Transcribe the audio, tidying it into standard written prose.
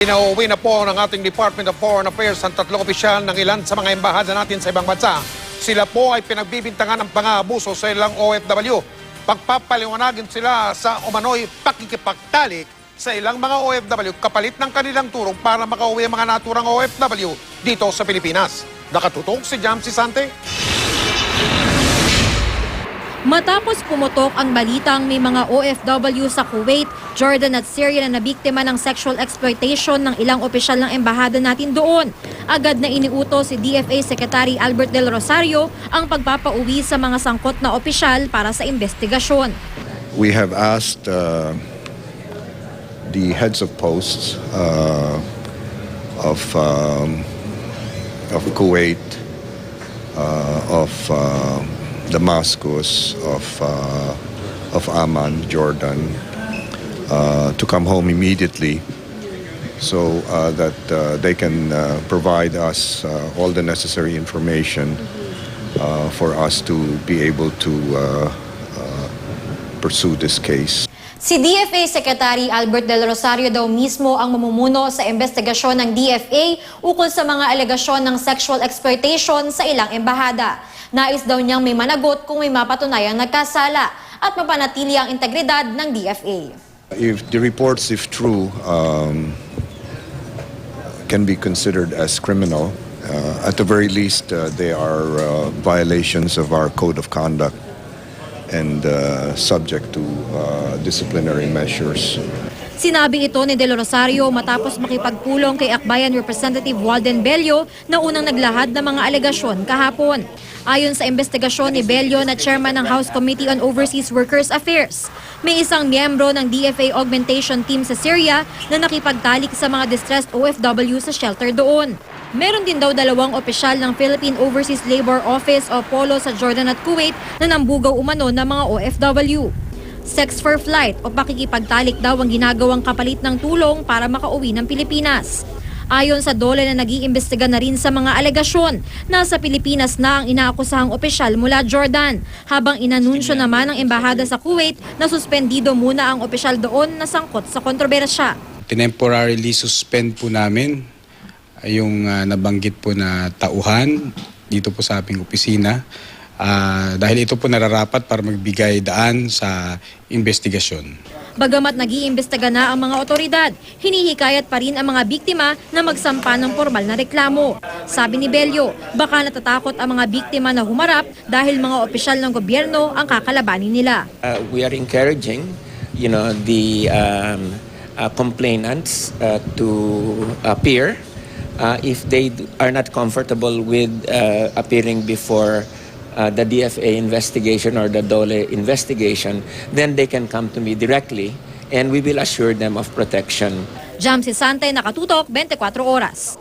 Pinauwi na po ng ating Department of Foreign Affairs ang tatlong opisyal ng ilan sa mga embahada natin sa ibang bansa. Sila po ay pinagbibintangan ng pang-aabuso sa ilang OFW. Pagpapaliwanagin sila sa umano'y pakikipagtalik sa ilang mga OFW kapalit ng kanilang turong para makauwi ang mga naturang OFW dito sa Pilipinas. Nakatutok si Jamsi Sante. Matapos pumutok ang balitang may mga OFW sa Kuwait, Jordan at Syria na nabiktima ng sexual exploitation ng ilang opisyal ng embahada natin doon, agad na iniutos si DFA Secretary Albert Del Rosario ang pagpapauwi sa mga sangkot na opisyal para sa investigasyon. We have asked the heads of posts of Kuwait, of Damascus, of Amman, Jordan, to come home immediately so that they can provide us all the necessary information for us to be able to pursue this case. Si DFA Secretary Albert Del Rosario daw mismo ang mamumuno sa investigasyon ng DFA ukol sa mga alegasyon ng sexual exploitation sa ilang embahada. Nais daw niyang may managot kung may mapatunayang nagkasala at mapanatili ang integridad ng DFA. If the reports, if true, can be considered as criminal, at the very least, they are violations of our code of conduct and subject to disciplinary measures. Sinabi ito ni Del Rosario matapos makipagpulong kay Akbayan Representative Walden Bello na unang naglahad ng mga alegasyon kahapon. Ayon sa investigasyon ni Bello na chairman ng House Committee on Overseas Workers Affairs, may isang miyembro ng DFA augmentation team sa Syria na nakipagtalik sa mga distressed OFW sa shelter doon. Meron din daw dalawang opisyal ng Philippine Overseas Labor Office o POLO sa Jordan at Kuwait na nambugaw umano ng mga OFW. Sex for flight o pakikipagtalik daw ang ginagawang kapalit ng tulong para makauwi ng Pilipinas. Ayon sa DOLE na nag-iimbestiga na rin sa mga alegasyon, nasa Pilipinas na ang inaakusahang opisyal mula Jordan, habang inanunsyo naman ng embahada sa Kuwait na suspendido muna ang opisyal doon na sangkot sa kontrobersya. Temporarily suspend po namin yung nabanggit po na tauhan dito po sa aming opisina dahil ito po nararapat para magbigay daan sa investigasyon. Bagamat nag-iimbestiga na ang mga otoridad, hinihikayat pa rin ang mga biktima na magsampa ng formal na reklamo. Sabi ni Bello, baka natatakot ang mga biktima na humarap dahil mga opisyal ng gobyerno ang kakalabanin nila. We are encouraging, the complainants to appear. If they are not comfortable with appearing before the DFA investigation or the DOLE investigation, then they can come to me directly and we will assure them of protection. Jamsi Sante, Nakatutok, 24 Oras.